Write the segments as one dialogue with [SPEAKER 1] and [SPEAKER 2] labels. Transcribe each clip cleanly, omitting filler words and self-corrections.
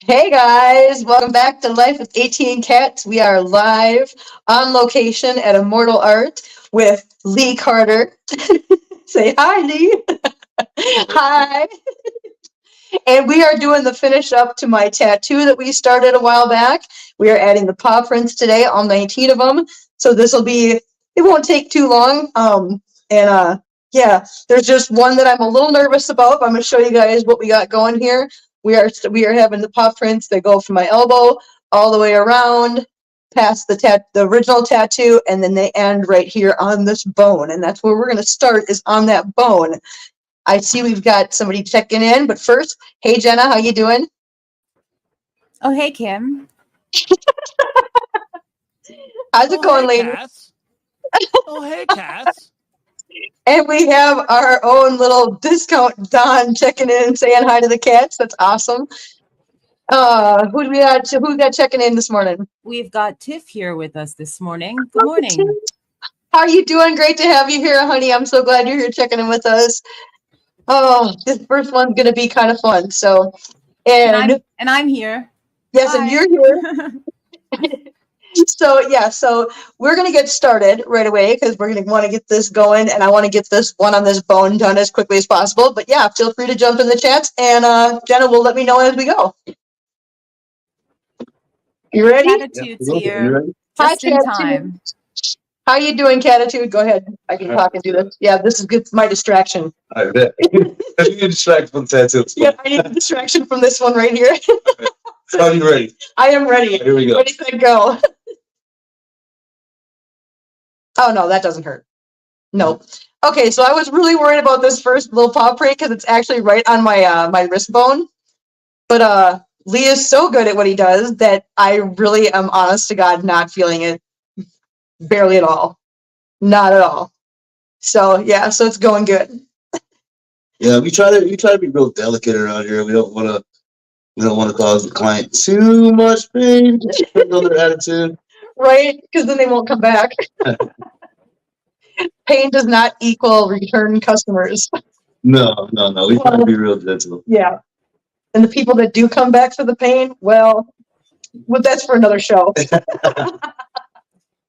[SPEAKER 1] Hey guys, welcome back to Life with 18 Cats. We are live on location at Immortal Art with Lee Carter. Say hi, Lee. Hi. And we are doing the finish up to my tattoo that we started a while back. We are adding the paw prints today, all 19 of them. So this will be, it won't take too long. Yeah, there's just one that I'm a little nervous about. I'm going to show you guys what we got going here. We are having the paw prints that go from my elbow all the way around past the original tattoo, and then they end right here on this bone. And that's where we're going to start, is on that bone. I see we've got somebody checking in, but first, hey Jenna, how you doing?
[SPEAKER 2] Oh, hey Kim.
[SPEAKER 1] How's it going, lady?
[SPEAKER 3] Cass. Oh, hey, Cass.
[SPEAKER 1] And we have our own little discount Don checking in, saying hi to the cats. That's awesome. Who do we got? Who got checking in this morning?
[SPEAKER 2] We've got Tiff here with us this morning. Good morning.
[SPEAKER 1] How are you doing? Great to have you here, honey. I'm so glad you're here checking in with us. Oh, this first one's gonna be kind of fun. So,
[SPEAKER 2] And I'm here.
[SPEAKER 1] Yes,
[SPEAKER 2] Hi.
[SPEAKER 1] and you're here. So we're gonna get started right away because we're gonna want to get this going, and I want to get this one on this bone done as quickly as possible. But yeah, feel free to jump in the chats, and Jenna will let me know as we go. You ready?
[SPEAKER 2] Cattooed's here.
[SPEAKER 1] Hi,
[SPEAKER 2] Just in
[SPEAKER 1] Cattoo.
[SPEAKER 2] time.
[SPEAKER 1] How you doing, Cattoo? Go ahead. I can talk and do this. Yeah, this is good. My distraction.
[SPEAKER 4] I bet. I need a distraction from tattoos.
[SPEAKER 1] Yeah, I need a distraction from this one right here.
[SPEAKER 4] Are you ready?
[SPEAKER 1] I am ready.
[SPEAKER 4] Here we go.
[SPEAKER 1] Ready, set, go. Oh no, that doesn't hurt. Nope. Okay, so I was really worried about this first little paw print because it's actually right on my my wrist bone. But Lee is so good at what he does that I really am, honest to God, not feeling it barely at all. Not at all. So yeah, so it's going good.
[SPEAKER 4] Yeah, we try to be real delicate around here. We don't want to cause the client too much pain. Depending on their attitude.
[SPEAKER 1] Right? Because then they won't come back. Pain does not equal return customers.
[SPEAKER 4] No. We try to be real gentle.
[SPEAKER 1] Yeah. And the people that do come back for the pain, well, that's for another show.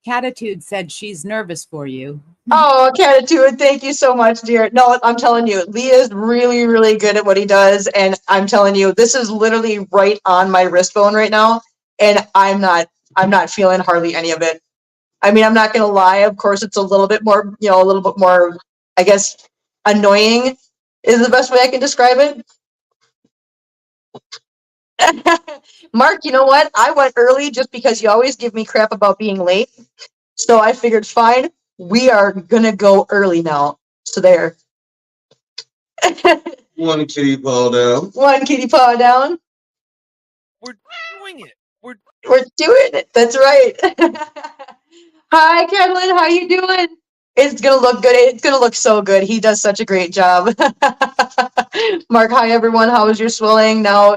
[SPEAKER 2] Cattooed said she's nervous for you.
[SPEAKER 1] Oh, Cattoo, thank you so much, dear. No, I'm telling you, Lee is really, really good at what he does. And I'm telling you, this is literally right on my wrist bone right now. And I'm not feeling hardly any of it. I mean, I'm not going to lie. Of course, it's a little bit more, I guess, annoying is the best way I can describe it. Mark, you know what? I went early just because you always give me crap about being late. So I figured, fine, we are going to go early now. So there.
[SPEAKER 4] One kitty paw down.
[SPEAKER 1] One kitty paw down.
[SPEAKER 3] We're doing it.
[SPEAKER 1] We're doing it. That's right. Hi, Catalin. How you doing? It's going to look good. It's going to look so good. He does such a great job. Mark, hi, everyone. How is your swelling? Now,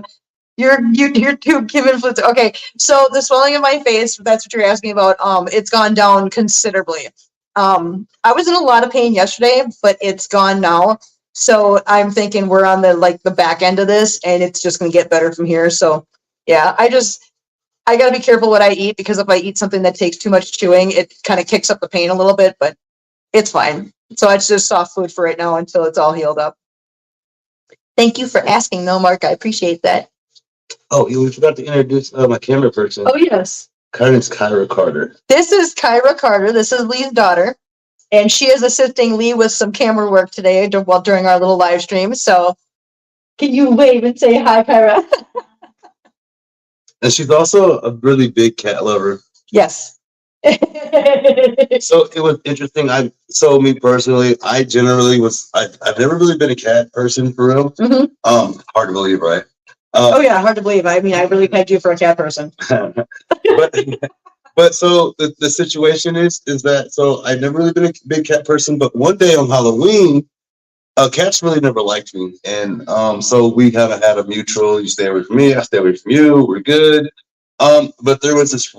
[SPEAKER 1] your YouTube Kim influencer. Okay, so the swelling in my face, that's what you're asking about. It's gone down considerably. I was in a lot of pain yesterday, but it's gone now. So I'm thinking we're on the back end of this, and it's just going to get better from here. So yeah, I got to be careful what I eat, because if I eat something that takes too much chewing, it kind of kicks up the pain a little bit, but it's fine. So it's just soft food for right now until it's all healed up. Thank you for asking, though, Mark. I appreciate that.
[SPEAKER 4] Oh, we forgot to introduce my camera person.
[SPEAKER 1] Oh, yes.
[SPEAKER 4] Her name's Kyra Carter.
[SPEAKER 1] This is Kyra Carter. This is Lee's daughter. And she is assisting Lee with some camera work today during our little live stream. So can you wave and say hi, Kyra?
[SPEAKER 4] And she's also a really big cat lover.
[SPEAKER 1] Yes.
[SPEAKER 4] So it was interesting. Me personally, I generally I've never really been a cat person for real.
[SPEAKER 1] Mm-hmm.
[SPEAKER 4] Hard to believe, right?
[SPEAKER 1] Oh yeah, hard to believe. I mean, I really pegged you for a cat person.
[SPEAKER 4] but so the situation is that, so I've never really been a big cat person, but one day on Halloween, cats really never liked me, and so we haven't had a mutual. You stay away from me, I stay away from you. We're good. But there was this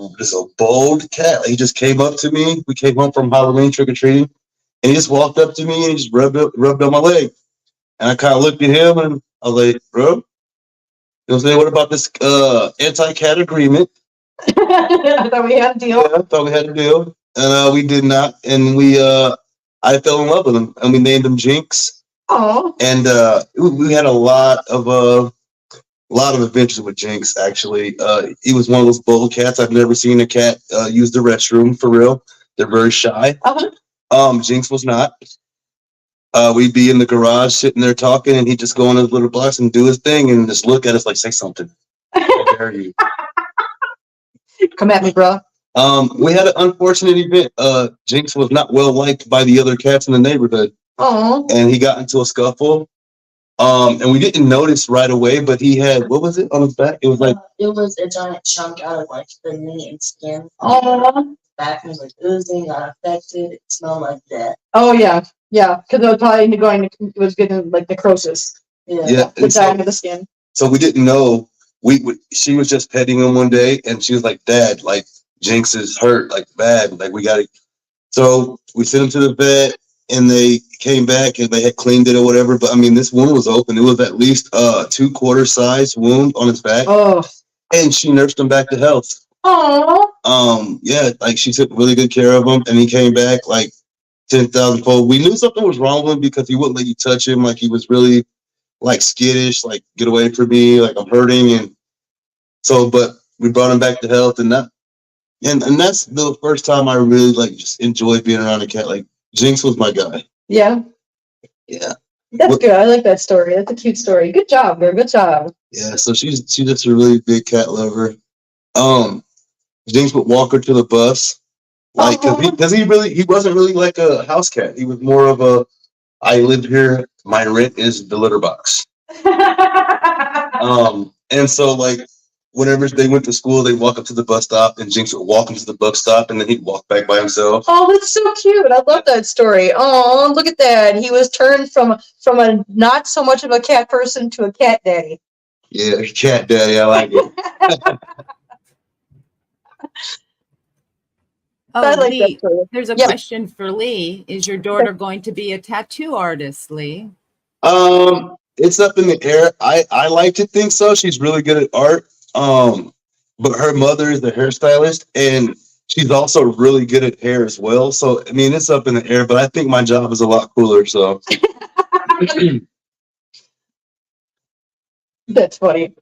[SPEAKER 4] bold cat. He just came up to me. We came home from Halloween trick or treating, and he just walked up to me and he just rubbed on my leg, and I kind of looked at him and I was like, bro, know what I'm saying? What about this anti-cat agreement?
[SPEAKER 1] I thought we had a deal.
[SPEAKER 4] Yeah, I thought we had a deal, and we did not. And I fell in love with him, and we named him Jinx.
[SPEAKER 1] Oh.
[SPEAKER 4] And we had a lot of adventures with Jinx. Actually, he was one of those bold cats. I've never seen a cat use the restroom for real. They're very shy. Jinx was not. We'd be in the garage sitting there talking, and he'd just go on his little blocks and do his thing, and just look at us like, "Say something." How dare you?
[SPEAKER 1] Come at me, bro.
[SPEAKER 4] We had an unfortunate event. Jinx was not well liked by the other cats in the neighborhood.
[SPEAKER 1] Oh.
[SPEAKER 4] And he got into a scuffle. And we didn't notice right away, but he had, what was it on his back? It was like
[SPEAKER 5] it was a giant chunk out of like the meat and skin.
[SPEAKER 1] Oh.
[SPEAKER 5] Back was like oozing, got affected. It smelled like that.
[SPEAKER 1] Oh yeah, yeah, because it was probably it was getting like necrosis.
[SPEAKER 5] Yeah.
[SPEAKER 1] The dying of the skin.
[SPEAKER 4] So we didn't know. She was just petting him one day, and she was like, "Dad, like Jinx is hurt, like bad, like we got to." So we sent him to the vet, and they came back and they had cleaned it or whatever. But I mean, this wound was open. It was at least a 2/4 size wound on his back.
[SPEAKER 1] Oh.
[SPEAKER 4] And she nursed him back to health.
[SPEAKER 1] Oh.
[SPEAKER 4] Yeah, like she took really good care of him, and he came back like 10,000-fold. We knew something was wrong with him because he wouldn't let you touch him. Like he was really like skittish, like get away from me, like I'm hurting. And so, but we brought him back to health, and that's the first time I really like just enjoyed being around a cat. Like Jinx was my guy.
[SPEAKER 1] Yeah.
[SPEAKER 4] Yeah.
[SPEAKER 1] That's good. I like that story. That's a cute story. Good job, girl. Good job.
[SPEAKER 4] Yeah. So she's just a really big cat lover. Jinx would walk her to the bus, like because he wasn't really like a house cat. He was more of a I live here. My rent is the litter box. And so like whenever they went to school, they'd walk up to the bus stop, and Jinx would walk him to the bus stop, and then he'd walk back by himself.
[SPEAKER 1] Oh, that's so cute. I love that story. Oh, look at that. He was turned from a not so much of a cat person to a cat daddy.
[SPEAKER 4] Yeah, cat daddy. I like it.
[SPEAKER 2] Oh,
[SPEAKER 1] I like that
[SPEAKER 2] Lee,
[SPEAKER 1] story.
[SPEAKER 2] there's a
[SPEAKER 1] Yeah.
[SPEAKER 2] question for Lee. Is your daughter going to be a tattoo artist, Lee?
[SPEAKER 4] It's up in the air. I like to think so. She's really good at art. But her mother is the hairstylist, and she's also really good at hair as well. So I mean, it's up in the air. But I think my job is a lot cooler. So
[SPEAKER 1] That's funny.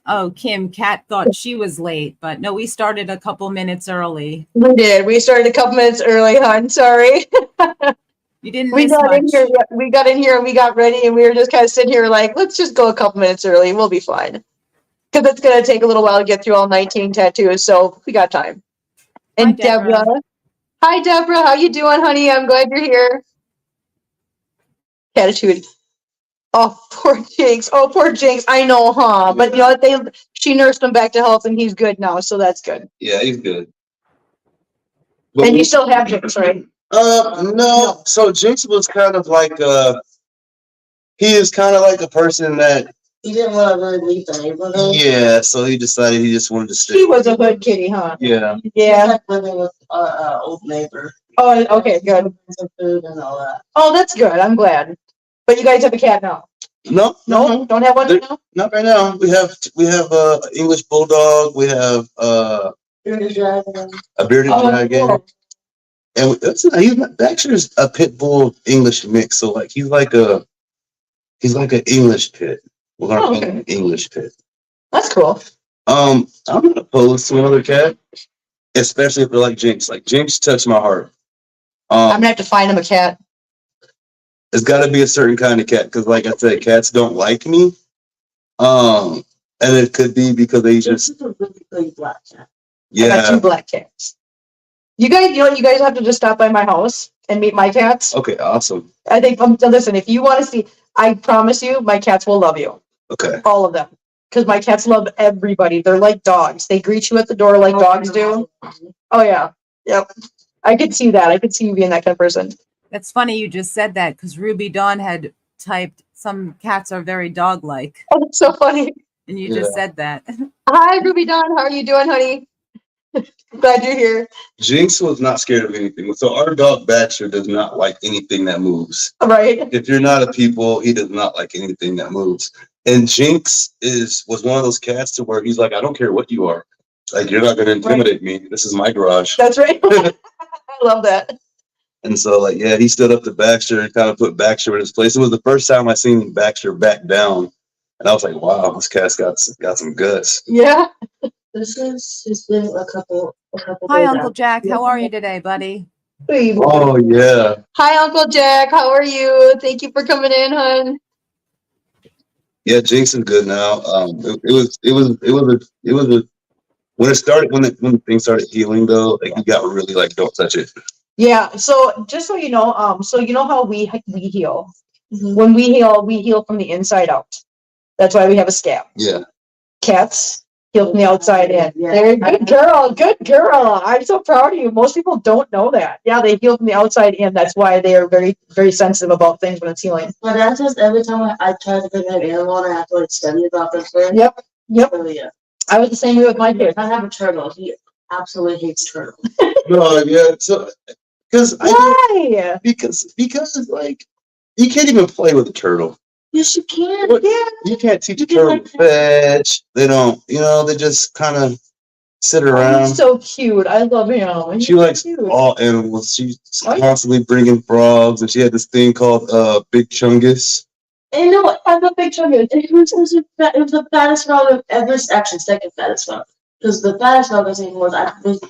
[SPEAKER 2] Oh, Kim, Kat thought she was late, but no, we started a couple minutes early.
[SPEAKER 1] We did. We started a couple minutes early, hon. Sorry.
[SPEAKER 2] You didn't
[SPEAKER 1] We
[SPEAKER 2] miss
[SPEAKER 1] got in
[SPEAKER 2] much.
[SPEAKER 1] here. We got in here and we got ready, and we were just kind of sitting here like, let's just go a couple minutes early. We'll be fine. Because it's gonna take a little while to get through all 19 tattoos, so we got time. And
[SPEAKER 2] Hi, Deborah.
[SPEAKER 1] Hi, Deborah. How you doing, honey? I'm glad you're here. Cattooed. Oh, poor Jinx. Oh, poor Jinx. I know, huh? But you know what? She nursed him back to health, and he's good now, so that's good.
[SPEAKER 4] yeah, he's good.
[SPEAKER 1] And you still have Jinx, right?
[SPEAKER 4] No. So Jinx was kind of like he is kind of like a person that
[SPEAKER 5] He didn't want to really leave the neighborhood.
[SPEAKER 4] yeah. So he decided he just wanted to stay.
[SPEAKER 1] He was a hood kitty, huh?
[SPEAKER 4] Yeah.
[SPEAKER 5] He
[SPEAKER 1] Yeah.
[SPEAKER 5] liked living with our old neighbor.
[SPEAKER 1] Oh, okay, good.
[SPEAKER 5] Some food and all that.
[SPEAKER 1] Oh, that's good. I'm glad. But you guys have a cat now?
[SPEAKER 4] No,
[SPEAKER 1] No, don't have one
[SPEAKER 4] There-
[SPEAKER 1] now.
[SPEAKER 4] not right now. We have English bulldog. We have
[SPEAKER 5] Bearded dragon.
[SPEAKER 4] a bearded
[SPEAKER 1] Oh,
[SPEAKER 4] dragon,
[SPEAKER 1] cool.
[SPEAKER 4] and Baxter's a pit bull English mix. So like he's like an English pit. We're gonna
[SPEAKER 1] Oh,
[SPEAKER 4] call
[SPEAKER 1] okay.
[SPEAKER 4] him an English pit.
[SPEAKER 1] That's cool.
[SPEAKER 4] I'm not opposed to another cat, especially if they're like Jinx. Like Jinx touched my heart.
[SPEAKER 1] I'm gonna have to find him a cat.
[SPEAKER 4] It's got to be a certain kind of cat because, like I said, cats don't like me. And it could be because they
[SPEAKER 5] This
[SPEAKER 4] just
[SPEAKER 5] is a really big black cat.
[SPEAKER 1] I got 2
[SPEAKER 4] yeah.
[SPEAKER 1] black cats. You guys have to just stop by my house and meet my cats.
[SPEAKER 4] Okay, awesome.
[SPEAKER 1] I think. Listen, if you want to see, I promise you, my cats will love you.
[SPEAKER 4] Okay.
[SPEAKER 1] All of them. Because my cats love everybody. They're like dogs. They greet you at the door like dogs do. Oh yeah. Yep. I could see that. I could see you being that kind of person.
[SPEAKER 2] That's funny you just said that because Ruby Dawn had typed some cats are very dog-like,
[SPEAKER 1] Oh, that's so funny.
[SPEAKER 2] and you just said that.
[SPEAKER 1] Hi, Ruby Dawn. How are you doing, honey? Glad you're here.
[SPEAKER 4] Jinx was not scared of anything. So our dog Baxter does not like anything that moves.
[SPEAKER 1] All right.
[SPEAKER 4] If you're not a people, he does not like anything that moves. And Jinx was one of those cats to where he's like, I don't care what you are. Like, you're not going to intimidate me. This is my garage.
[SPEAKER 1] That's right. I love that.
[SPEAKER 4] And so, like, yeah, he stood up to Baxter and kind of put Baxter in his place. It was the first time I seen Baxter back down. And I was like, wow, this cat's got some guts.
[SPEAKER 1] Yeah.
[SPEAKER 5] This has been a couple
[SPEAKER 2] Hi,
[SPEAKER 5] days
[SPEAKER 2] Uncle
[SPEAKER 5] out.
[SPEAKER 2] Jack. How are you today, buddy?
[SPEAKER 4] Oh, yeah.
[SPEAKER 1] Hi, Uncle Jack. How are you? Thank you for coming in, hon.
[SPEAKER 4] Yeah, Jinx is good now. When the thing started healing though, like you got really like, don't touch it.
[SPEAKER 1] Yeah. So just so you know how we heal.
[SPEAKER 5] Mhm.
[SPEAKER 1] When we heal from the inside out. That's why we have a scab.
[SPEAKER 4] Yeah.
[SPEAKER 1] Cats heal from the outside in.
[SPEAKER 5] Yeah.
[SPEAKER 1] There, good girl. I'm so proud of you. Most people don't know that. Yeah, they heal from the outside in. That's why they are very, very sensitive about things when it's healing.
[SPEAKER 5] My dad says every time I try to bring an animal and I have to like study about this first.
[SPEAKER 1] Yep.
[SPEAKER 5] So yeah.
[SPEAKER 1] I was the same way with my kids.
[SPEAKER 5] I have a turtle. He absolutely hates turtles.
[SPEAKER 4] No, yeah. So
[SPEAKER 1] Why?
[SPEAKER 4] because like you can't even play with a turtle.
[SPEAKER 5] Yes, you can.
[SPEAKER 4] What?
[SPEAKER 1] Yeah.
[SPEAKER 4] You can't teach a
[SPEAKER 5] You can,
[SPEAKER 4] turtle
[SPEAKER 5] like,
[SPEAKER 4] to fetch. They don't, they just kind of sit
[SPEAKER 1] Oh,
[SPEAKER 4] around.
[SPEAKER 1] he's so cute. I love him. He's
[SPEAKER 4] She likes
[SPEAKER 1] cute.
[SPEAKER 4] all animals. She's
[SPEAKER 1] Oh, yeah.
[SPEAKER 4] constantly bringing frogs, and she had this thing called Big Chungus.
[SPEAKER 5] And you know what? I'm a big chungus. It was the fattest frog I've ever, actually second fattest frog. Because the fattest frog I seen was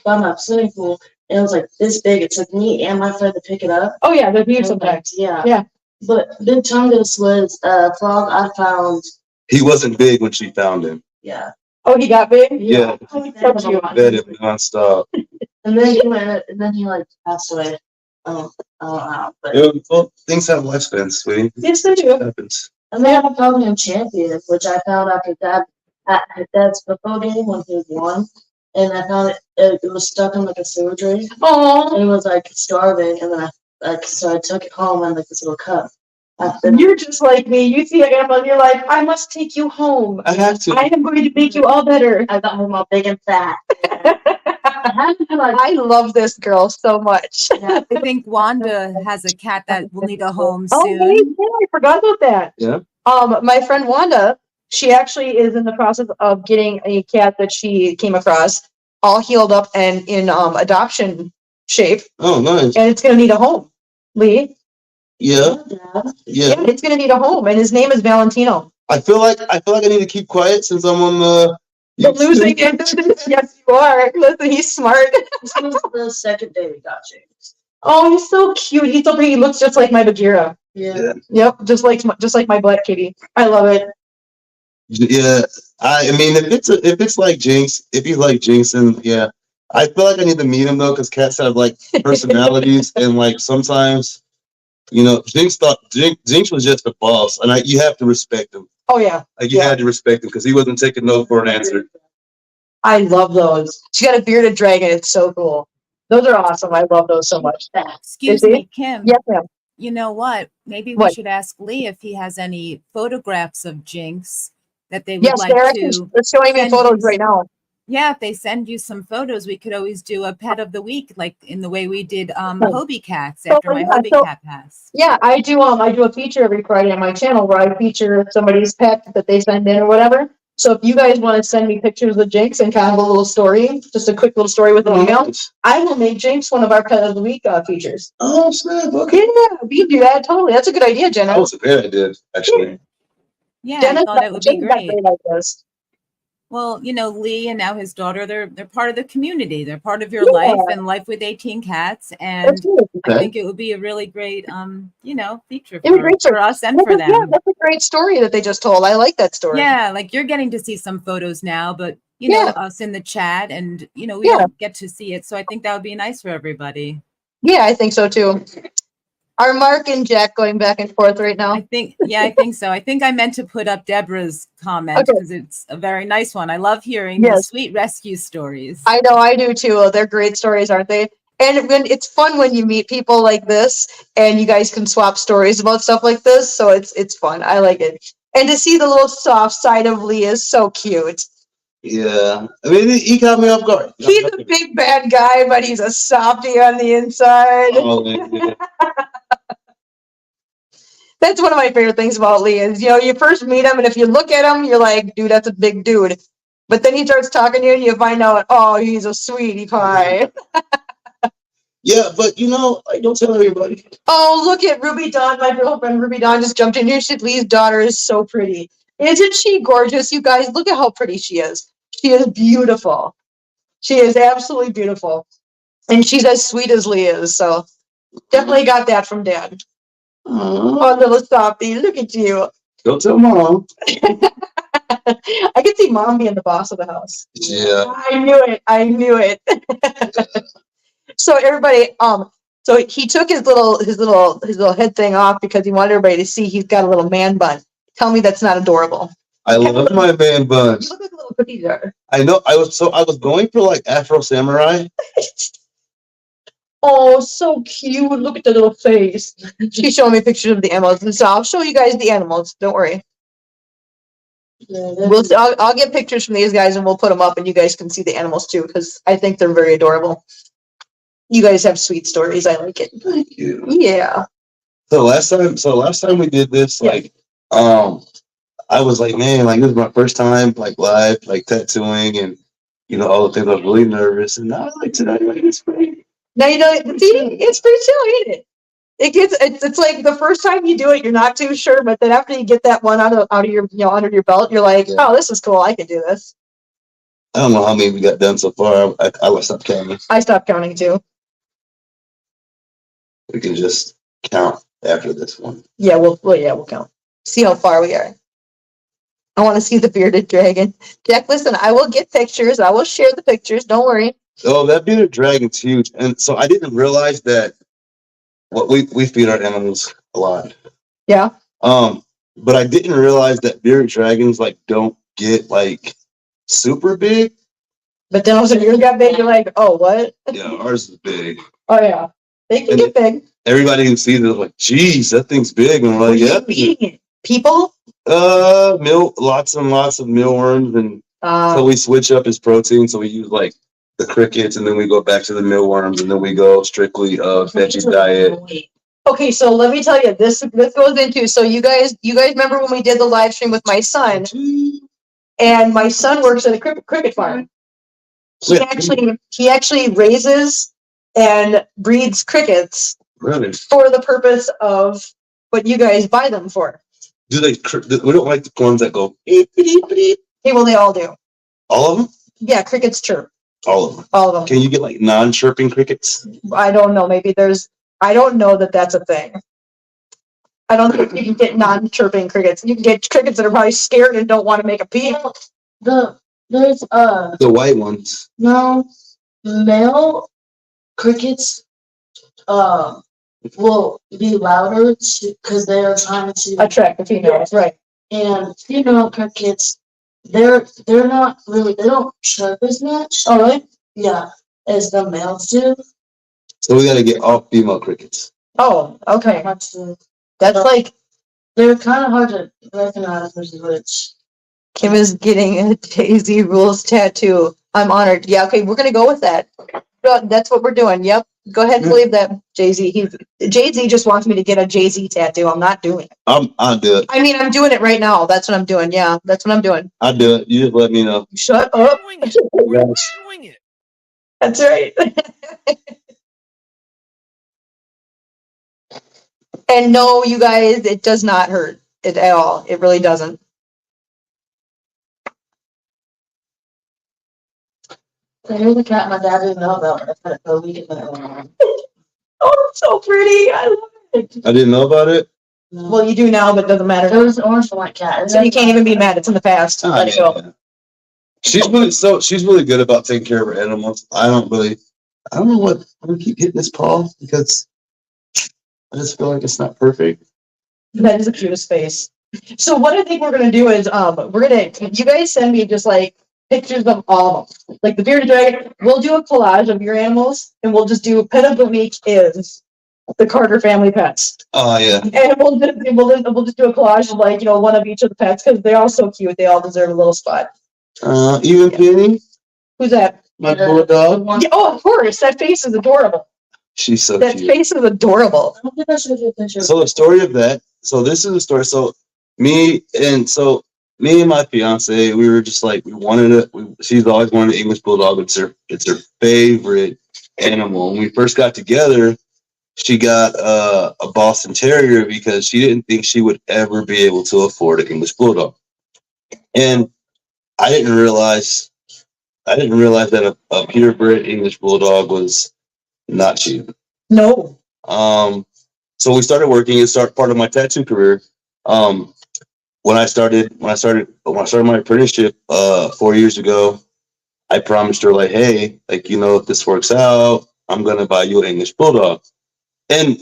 [SPEAKER 5] by my swimming pool, and it was like this big. It took me and my friend to pick it up.
[SPEAKER 1] Oh yeah, they're huge
[SPEAKER 5] And, like,
[SPEAKER 1] sometimes.
[SPEAKER 5] yeah.
[SPEAKER 1] Yeah.
[SPEAKER 5] But Big Chungus was a frog I found.
[SPEAKER 4] He wasn't big when she found him.
[SPEAKER 5] Yeah.
[SPEAKER 1] Oh, he got big?
[SPEAKER 4] Yeah.
[SPEAKER 1] Oh, he's so cute.
[SPEAKER 4] Fed him nonstop.
[SPEAKER 5] And then he like passed away. Oh, wow. But
[SPEAKER 4] Well, things have lifespans, sweetie.
[SPEAKER 1] Yes, they do.
[SPEAKER 4] It happens.
[SPEAKER 5] and they have a Pokemon champion, which I found after Dad's football game when he won. And I found it was stuck in like a sewer drain.
[SPEAKER 1] Oh,
[SPEAKER 5] And it was like starving, and then so I took it home in like this little cup.
[SPEAKER 1] you're just like me. You see a animal and you're like, I must take you home.
[SPEAKER 4] I have to.
[SPEAKER 1] I am going to make you all better.
[SPEAKER 5] I got home all big and fat.
[SPEAKER 1] I love this girl so much.
[SPEAKER 5] Yeah.
[SPEAKER 2] I think Wanda has a cat that will need a home
[SPEAKER 1] Oh,
[SPEAKER 2] soon.
[SPEAKER 1] yeah, I forgot about that.
[SPEAKER 4] Yeah.
[SPEAKER 1] My friend Wanda, she actually is in the process of getting a cat that she came across, all healed up and in adoption shape,
[SPEAKER 4] Oh, nice.
[SPEAKER 1] and it's gonna need a home. Lee,
[SPEAKER 4] Yeah.
[SPEAKER 1] yeah,
[SPEAKER 4] Yeah.
[SPEAKER 1] it's gonna need a home, and his name is Valentino.
[SPEAKER 4] I feel like I need to keep quiet since I'm on the.
[SPEAKER 1] The losing end. Yes, you are. Listen, he's smart.
[SPEAKER 5] This was the second day we got James.
[SPEAKER 1] Oh, he's so cute. He's so pretty. He looks just like my Bagheera.
[SPEAKER 5] Yeah.
[SPEAKER 1] Yep, just like my black kitty. I love it.
[SPEAKER 4] Yeah. I mean, if it's like Jinx, if he's like Jinx, then yeah. I feel like I need to meet him though, because cats have like personalities, and like sometimes, Jinx was just a boss, and you have to respect him.
[SPEAKER 1] Oh yeah,
[SPEAKER 4] Like you had to respect him because he wasn't taking no for an answer.
[SPEAKER 1] I love those. She got a bearded dragon. It's so cool. Those are awesome. I love those so much.
[SPEAKER 2] Excuse
[SPEAKER 1] Is he?
[SPEAKER 2] me, Kim.
[SPEAKER 1] Yes, ma'am.
[SPEAKER 2] You know what? Maybe we
[SPEAKER 1] What?
[SPEAKER 2] should ask Lee if he has any photographs of Jinx that they would
[SPEAKER 1] Yes,
[SPEAKER 2] like
[SPEAKER 1] they're actually
[SPEAKER 2] to.
[SPEAKER 1] showing me
[SPEAKER 2] send
[SPEAKER 1] photos
[SPEAKER 2] you
[SPEAKER 1] right now.
[SPEAKER 2] Yeah, if they send you some photos, we could always do a pet of the week, like in the way we did Hobie cats after my
[SPEAKER 1] yeah,
[SPEAKER 2] Hobie
[SPEAKER 1] so-
[SPEAKER 2] cat passed.
[SPEAKER 1] Yeah, I do a feature every Friday on my channel where I feature somebody's pet that they send in or whatever. So if you guys want to send me pictures of Jinx and kind of a little story, just a quick little story with an email, I will make Jinx one of our pet of the week features.
[SPEAKER 4] Oh snap! Okay.
[SPEAKER 1] Yeah, we can do that totally. That's a good idea, Jenna.
[SPEAKER 4] That was a great idea, actually.
[SPEAKER 2] Yeah, I
[SPEAKER 1] Jenna's
[SPEAKER 2] thought it would be
[SPEAKER 1] Jenna's got
[SPEAKER 2] great.
[SPEAKER 1] ideas.
[SPEAKER 2] Well, Lee and now his daughter, they're part of the community. They're part of your
[SPEAKER 1] Yeah.
[SPEAKER 2] life and life with 18 cats. And
[SPEAKER 1] That's good.
[SPEAKER 2] I think it would be a really great, feature
[SPEAKER 1] It'd be great
[SPEAKER 2] for us and for
[SPEAKER 1] Yeah,
[SPEAKER 2] them.
[SPEAKER 1] that's a great story that they just told. I like that story.
[SPEAKER 2] Yeah, like you're getting to see some photos now, but
[SPEAKER 1] Yeah.
[SPEAKER 2] us in the chat and we
[SPEAKER 1] Yeah.
[SPEAKER 2] don't get to see it. So I think that would be nice for everybody.
[SPEAKER 1] Yeah, I think so too. Are Mark and Jack going back and forth right now?
[SPEAKER 2] I think so. I think I meant to put up Deborah's comment
[SPEAKER 1] Okay.
[SPEAKER 2] because it's a very nice one. I love hearing
[SPEAKER 1] Yes.
[SPEAKER 2] the sweet rescue stories.
[SPEAKER 1] I know, I do too. They're great stories, aren't they? And when it's fun when you meet people like this and you guys can swap stories about stuff like this. So it's fun. I like it. And to see the little soft side of Lee is so cute.
[SPEAKER 4] Yeah. I mean, he caught me off guard.
[SPEAKER 1] He's a big bad guy, but he's a softie on the inside.
[SPEAKER 4] Oh, man, yeah.
[SPEAKER 1] That's one of my favorite things about Lee is, you first meet him, and if you look at him, you're like, dude, that's a big dude. But then he starts talking to you, and you find out, oh, he's a sweetie pie.
[SPEAKER 4] Yeah, but I don't tell everybody.
[SPEAKER 1] Oh, look at Ruby Dawn. My girlfriend Ruby Dawn just jumped in here. She said Lee's daughter is so pretty. Isn't she gorgeous, you guys? Look at how pretty she is. She is beautiful. She is absolutely beautiful. And she's as sweet as Lee is, so definitely got that from Dad. Oh, little softy, look at you.
[SPEAKER 4] Don't tell Mom.
[SPEAKER 1] I could see Mom being the boss of the house.
[SPEAKER 4] Yeah.
[SPEAKER 1] I knew it. So everybody, so he took his little head thing off because he wanted everybody to see he's got a little man bun. Tell me that's not adorable.
[SPEAKER 4] I love my man buns.
[SPEAKER 1] You look like a little cookie jar.
[SPEAKER 4] I know. I was going for like Afro Samurai.
[SPEAKER 1] Oh, so cute. Look at the little face. She's showing me pictures of the animals. And so I'll show you guys the animals. Don't worry. I'll get pictures from these guys and we'll put them up and you guys can see the animals too because I think they're very adorable. You guys have sweet stories. I like it.
[SPEAKER 4] Thank you.
[SPEAKER 1] Yeah.
[SPEAKER 4] So last time we did this,
[SPEAKER 1] Yeah.
[SPEAKER 4] like, I was like, man, like this is my first time like live, like tattooing and all the things. I was really nervous. And now like tonight, like it's great.
[SPEAKER 1] Now see, it's pretty chill, ain't it? It's like the first time you do it, you're not too sure, but then after you get that one out of your under your belt, you're like, oh, this is cool. I can do this.
[SPEAKER 4] I don't know how many we got done so far. I stopped counting.
[SPEAKER 1] I stopped counting too.
[SPEAKER 4] We can just count after this one.
[SPEAKER 1] Yeah, we'll count. See how far we are. I want to see the bearded dragon. Jack, listen, I will get pictures. I will share the pictures. Don't worry.
[SPEAKER 4] Oh, that bearded dragon's huge. And so I didn't realize that we feed our animals a lot.
[SPEAKER 1] Yeah.
[SPEAKER 4] But I didn't realize that bearded dragons like don't get like super big.
[SPEAKER 1] But then also yours got big, you're like, oh, what?
[SPEAKER 4] Yeah, ours is big.
[SPEAKER 1] Oh yeah. They can get big.
[SPEAKER 4] Everybody who sees it is like, geez, that thing's big. And we're like, yeah.
[SPEAKER 1] Eating it? People?
[SPEAKER 4] Lots and lots of mealworms, and so we switch up his protein. So we use like the crickets, and then we go back to the mealworms, and then we go strictly veggie diet.
[SPEAKER 1] Okay, so let me tell you, this goes into, so you guys remember when we did the live stream with my son, and my son works at a cricket farm. He actually raises and breeds crickets
[SPEAKER 4] Really?
[SPEAKER 1] For the purpose of what you guys buy them for.
[SPEAKER 4] Do they? We don't like the ones that go beep, beep, beep.
[SPEAKER 1] Okay, well, they all do.
[SPEAKER 4] All of them?
[SPEAKER 1] Yeah, crickets chirp.
[SPEAKER 4] All of them.
[SPEAKER 1] All of them.
[SPEAKER 4] Can you get like non-chirping crickets?
[SPEAKER 1] I don't know. Maybe I don't know that that's a thing. I don't think you can get non-chirping crickets. You can get crickets that are probably scared and don't want to make a peep.
[SPEAKER 5] There's
[SPEAKER 4] The white ones.
[SPEAKER 5] no male crickets will be louder because they are trying to
[SPEAKER 1] Attract the females, right?
[SPEAKER 5] and female crickets they're not really, they don't chirp as much.
[SPEAKER 1] Oh, really?
[SPEAKER 5] Yeah, as the males do.
[SPEAKER 4] So we got to get all female crickets.
[SPEAKER 1] Oh, okay.
[SPEAKER 5] Much to-
[SPEAKER 1] That's like
[SPEAKER 5] They're kind of hard to recognize which.
[SPEAKER 1] Kim is getting a Jay-Z Rules tattoo. I'm honored. Yeah, okay, we're gonna go with that. That's what we're doing. Yep. Go ahead and believe that, Jay-Z. Jay-Z just wants me to get a Jay-Z tattoo. I'm not doing it.
[SPEAKER 4] I'll do it.
[SPEAKER 1] I mean, I'm doing it right now. That's what I'm doing. Yeah, that's what I'm doing.
[SPEAKER 4] I'll do it. You just let me know.
[SPEAKER 1] Shut
[SPEAKER 3] We're
[SPEAKER 1] up.
[SPEAKER 3] doing it. We're doing it.
[SPEAKER 1] That's right. And no, you guys, it does not hurt it at all. It really doesn't.
[SPEAKER 5] Here's the cat my dad didn't know about. I put it for a week and then it went on.
[SPEAKER 1] Oh, it's so pretty. I love it.
[SPEAKER 4] I didn't know about it.
[SPEAKER 1] Well, you do now, but it doesn't
[SPEAKER 5] It
[SPEAKER 1] matter.
[SPEAKER 5] was an orange and white cat.
[SPEAKER 1] So you can't even be mad. It's in the past.
[SPEAKER 4] Oh,
[SPEAKER 1] Let it go.
[SPEAKER 4] yeah. She's really good about taking care of her animals. I don't know what I'm gonna keep hitting this paw because I just feel like it's not perfect.
[SPEAKER 1] That is the cutest face. So what I think we're gonna do is you guys send me just like pictures of all of them. Like the bearded dragon. We'll do a collage of your animals and we'll just do pet of the week is the Carter family pets.
[SPEAKER 4] Oh yeah.
[SPEAKER 1] And we'll just do a collage of like, one of each of the pets because they're all so cute. They all deserve a little spot.
[SPEAKER 4] Even Penny,
[SPEAKER 1] Who's that?
[SPEAKER 4] my bulldog.
[SPEAKER 1] Yeah, oh, of course. That face is adorable.
[SPEAKER 4] She's so
[SPEAKER 1] That
[SPEAKER 4] cute.
[SPEAKER 1] face is adorable.
[SPEAKER 5] I don't think I showed you a picture.
[SPEAKER 4] So the story of that so this is the story. So me and my fiance, we were just like, we wanted it. She's always wanted an English Bulldog. It's her favorite animal. When we first got together, she got a Boston Terrier because she didn't think she would ever be able to afford an English Bulldog. And I didn't realize that a purebred English Bulldog was not cheap.
[SPEAKER 1] No.
[SPEAKER 4] So we started working. It started part of my tattoo career. When I started my apprenticeship 4 years ago, I promised her like, hey, like, you know, if this works out, I'm gonna buy you an English Bulldog. And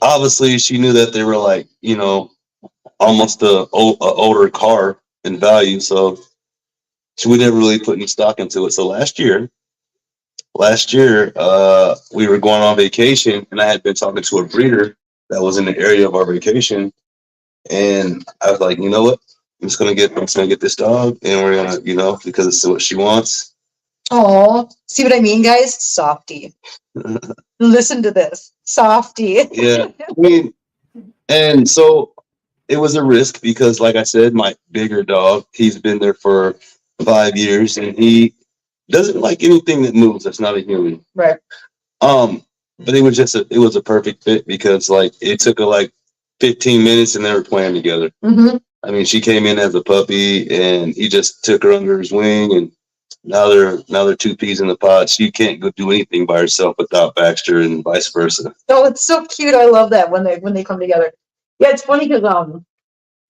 [SPEAKER 4] obviously, she knew that they were like, you know, almost a older car in value. So we never really put any stock into it. So last year, we were going on vacation, and I had been talking to a breeder that was in the area of our vacation, and I was like, you know what, I'm just gonna get this dog, and we're gonna, you know, because it's what she wants.
[SPEAKER 1] Oh, see what I mean, guys? Softy. Listen to this, Softy.
[SPEAKER 4] Yeah, I mean, and so it was a risk because, like I said, my bigger dog, he's been there for 5 years, and he doesn't like anything that moves that's not a human.
[SPEAKER 1] Right.
[SPEAKER 4] But it was a perfect fit because like it took her like 15 minutes and they were playing together.
[SPEAKER 1] Mm-hmm.
[SPEAKER 4] I mean, she came in as a puppy and he just took her under his wing, and now they're two peas in the pod. She can't go do anything by herself without Baxter, and vice versa.
[SPEAKER 1] Oh, it's so cute. I love that when they come together. Yeah, it's funny because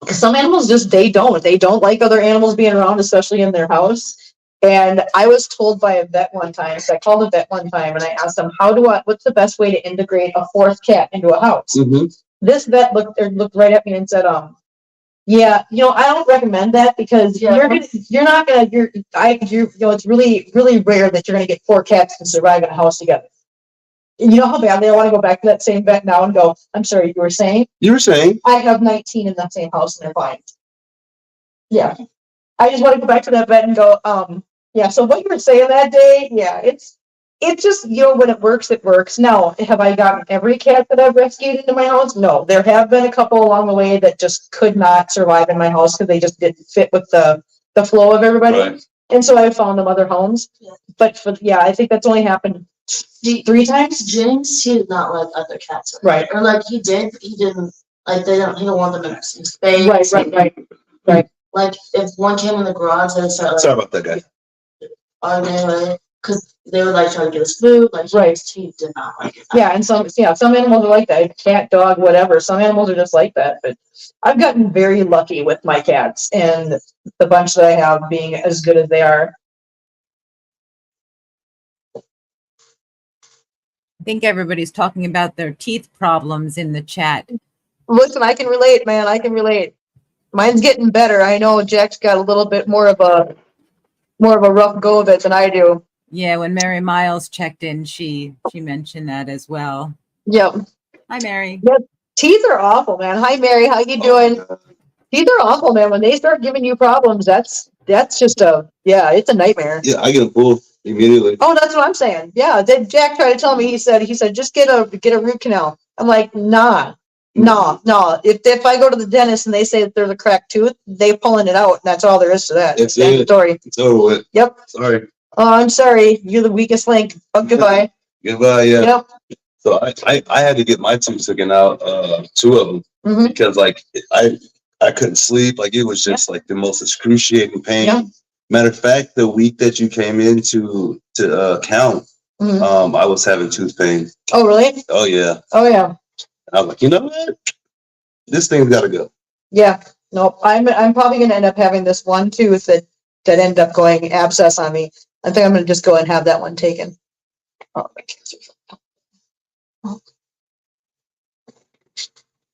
[SPEAKER 1] some animals just they don't like other animals being around, especially in their house. And I was told by a vet one time, so I called a vet one time and I asked them, what's the best way to integrate a fourth cat into a house?
[SPEAKER 4] Mm-hmm.
[SPEAKER 1] This vet looked right at me and said, yeah, you know, I don't recommend that because it's really, really rare that you're gonna get 4 cats to survive in a house together. You know how badly I want to go back to that same vet now and go, I'm sorry, you were saying?
[SPEAKER 4] You were saying?
[SPEAKER 1] I have 19 in that same house and they're fine. Yeah. I just want to go back to that vet and go, yeah, so what you were saying that day, yeah, it's just, you know, when it works, it works. Now, have I gotten every cat that I've rescued into my house? No. There have been a couple along the way that just could not survive in my house because they just didn't fit with the flow of everybody.
[SPEAKER 4] Right.
[SPEAKER 1] And so I found them other homes. Yeah. But I think that's only happened 3 times.
[SPEAKER 5] James, he did not like other cats.
[SPEAKER 1] Right.
[SPEAKER 5] Or like he did, he didn't like he don't want them in the same space.
[SPEAKER 1] Right.
[SPEAKER 5] Like if one came in the garage, they would start
[SPEAKER 4] Sorry about that, guy.
[SPEAKER 5] arguing, because they would like try to get us food. Like he did not like it.
[SPEAKER 1] Yeah, and some animals are like that. Cat, dog, whatever. Some animals are just like that. But I've gotten very lucky with my cats and the bunch that I have being as good as they are.
[SPEAKER 2] I think everybody's talking about their teeth problems in the chat.
[SPEAKER 1] Listen, I can relate, man. I can relate. Mine's getting better. I know Jack's got a little bit more of a rough go of it than I do.
[SPEAKER 2] Yeah, when Mary Miles checked in, she mentioned that as well.
[SPEAKER 1] Yep.
[SPEAKER 2] Hi, Mary.
[SPEAKER 1] Yep. Teeth are awful, man. Hi, Mary. How you doing? Teeth are awful, man. When they start giving you problems, that's just it's a nightmare.
[SPEAKER 4] Yeah, I get a pull immediately.
[SPEAKER 1] Oh, that's what I'm saying. Yeah, then Jack tried to tell me. He said just get a root canal. I'm like, nah. If I go to the dentist and they say that there's a cracked tooth, they pulling it out, and that's all there is to that.
[SPEAKER 4] It's it.
[SPEAKER 1] Story.
[SPEAKER 4] It's over with.
[SPEAKER 1] Yep.
[SPEAKER 4] Sorry.
[SPEAKER 1] Oh, I'm sorry. You're the weakest link. Oh, goodbye.
[SPEAKER 4] Goodbye. Yeah.
[SPEAKER 1] Yep.
[SPEAKER 4] So I had to get my tooth taken out, 2 of them, because like I couldn't sleep. Like it was just like the most excruciating pain.
[SPEAKER 1] Yeah.
[SPEAKER 4] Matter of fact, the week that you came in to count, I was having tooth pain.
[SPEAKER 1] Oh, really?
[SPEAKER 4] Oh yeah.
[SPEAKER 1] Oh yeah.
[SPEAKER 4] I was like, you know what? This thing's got to go. Yeah.
[SPEAKER 1] Nope. I'm probably going to end up having this one tooth that ended up going abscess on me. I think I'm going to just go and have that one taken. Oh, my cancer.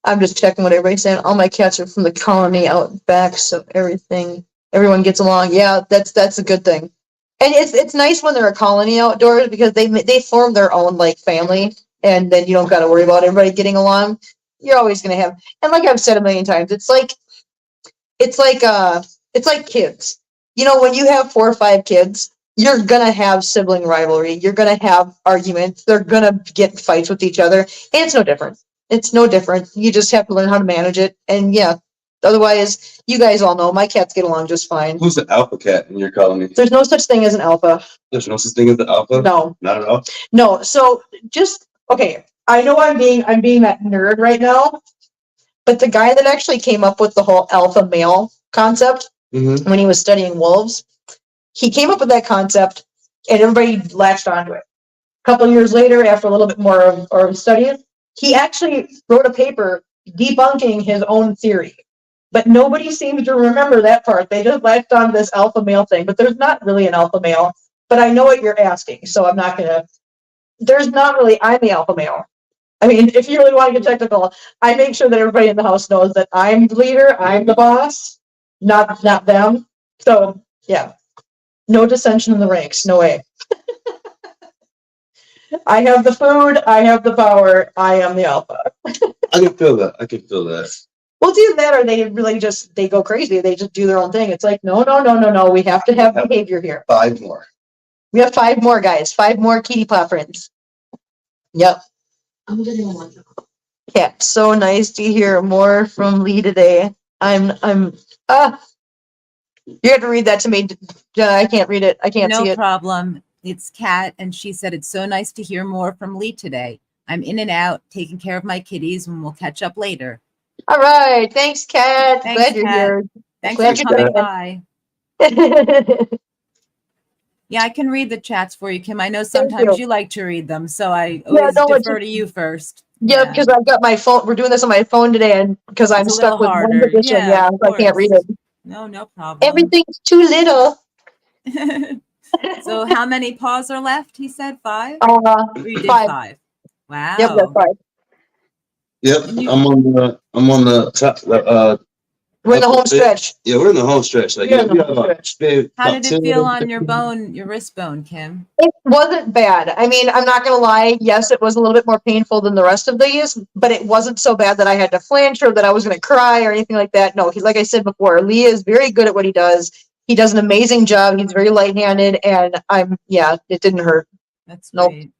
[SPEAKER 1] I'm just checking what everybody's saying. All my cats are from the colony out back, so everyone gets along. Yeah, that's a good thing. And it's nice when they're a colony outdoors because they form their own like family, and then you don't got to worry about everybody getting along. You're always gonna have, and like I've said a million times, it's like kids. You know, when you have 4 or 5 kids, you're gonna have sibling rivalry. You're gonna have arguments. They're gonna get fights with each other, and it's no different. It's no different. You just have to learn how to manage it. And yeah, otherwise, you guys all know my cats get along just fine.
[SPEAKER 4] Who's the alpha cat in your colony?
[SPEAKER 1] There's no such thing as an alpha.
[SPEAKER 4] There's no such thing as the alpha?
[SPEAKER 1] No.
[SPEAKER 4] Not at all?
[SPEAKER 1] No. So just, okay. I know I'm being that nerd right now, but the guy that actually came up with the whole alpha male concept when he was studying wolves, he came up with that concept and everybody latched onto it. A couple of years later, after a little bit more of studying, he actually wrote a paper debunking his own theory. But nobody seems to remember that part. They just latched on this alpha male thing, but there's not really an alpha male. But I know what you're asking, so I'm not gonna. There's not really. I'm the alpha male. I mean, if you really want to get technical, I make sure that everybody in the house knows that I'm the leader, I'm the boss, not them. So yeah, no dissension in the ranks, no way. I have the food, I have the power, I am the alpha.
[SPEAKER 4] I can feel that. I can feel that.
[SPEAKER 1] Well, it's either that or they really just, they go crazy. They just do their own thing. It's like, no. We have to have behavior here.
[SPEAKER 4] 5 more.
[SPEAKER 1] We have 5 more, guys. 5 more kitty paw friends. Yep.
[SPEAKER 5] I'm getting one.
[SPEAKER 1] Yeah, so nice to hear more from Lee today. You have to read that to me, Jenna. I can't read it. I can't see
[SPEAKER 2] No
[SPEAKER 1] it.
[SPEAKER 2] problem. It's Kat, and she said it's so nice to hear more from Lee today. I'm in and out taking care of my kitties, and we'll catch up later.
[SPEAKER 1] All right. Thanks, Kat.
[SPEAKER 2] Thanks,
[SPEAKER 1] Glad you're
[SPEAKER 2] Kat.
[SPEAKER 1] here.
[SPEAKER 2] Thanks
[SPEAKER 1] Glad
[SPEAKER 2] for
[SPEAKER 1] you're
[SPEAKER 2] coming
[SPEAKER 1] here.
[SPEAKER 2] by. Yeah, I can read the chats for you, Kim. I know sometimes you like to read them, so I always defer to you first.
[SPEAKER 1] Yeah, because I've got my phone. We're doing this on my phone today, and because I'm
[SPEAKER 2] It's a
[SPEAKER 1] stuck
[SPEAKER 2] little
[SPEAKER 1] with
[SPEAKER 2] harder.
[SPEAKER 1] one position,
[SPEAKER 2] Yeah, of
[SPEAKER 1] so I can't read it.
[SPEAKER 2] No problem.
[SPEAKER 1] Everything's too little.
[SPEAKER 2] So how many paws are left? He said 5? Or you did
[SPEAKER 1] 5.
[SPEAKER 2] 5. Wow.
[SPEAKER 1] Yep, that's 5.
[SPEAKER 4] Yep, I'm on the top.
[SPEAKER 1] We're in the home stretch.
[SPEAKER 4] Yeah, we're in the home stretch. Like,
[SPEAKER 1] We're in the home stretch.
[SPEAKER 2] How did it feel on your bone, your wrist bone, Kim?
[SPEAKER 1] It wasn't bad. I mean, I'm not going to lie. Yes, it was a little bit more painful than the rest of these, but it wasn't so bad that I had to flinch or that I was going to cry or anything like that. No, like I said before, Lee is very good at what he does. He does an amazing job. He's very light-handed, and it didn't hurt.
[SPEAKER 2] That's
[SPEAKER 1] nope.
[SPEAKER 2] Great.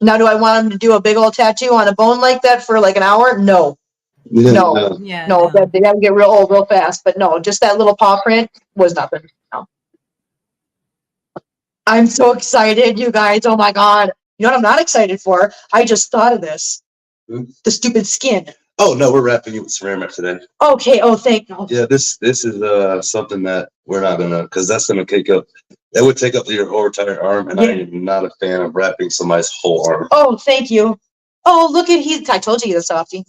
[SPEAKER 1] Now, do I want him to do a big old tattoo on a bone like that for like an hour? No. No, they gotta get real old real fast. But no, just that little paw print was nothing. No. I'm so excited, you guys. Oh my God. You know what I'm not excited for? I just thought of this. The stupid skin.
[SPEAKER 4] Oh no, we're wrapping you with saran wrap today.
[SPEAKER 1] Okay. Oh, thank you.
[SPEAKER 4] Yeah, this is something that we're not gonna, because that's gonna that would take up your whole entire arm, and I am not a fan of wrapping somebody's whole arm.
[SPEAKER 1] Oh, thank you. Oh, look at I told you he's a softie.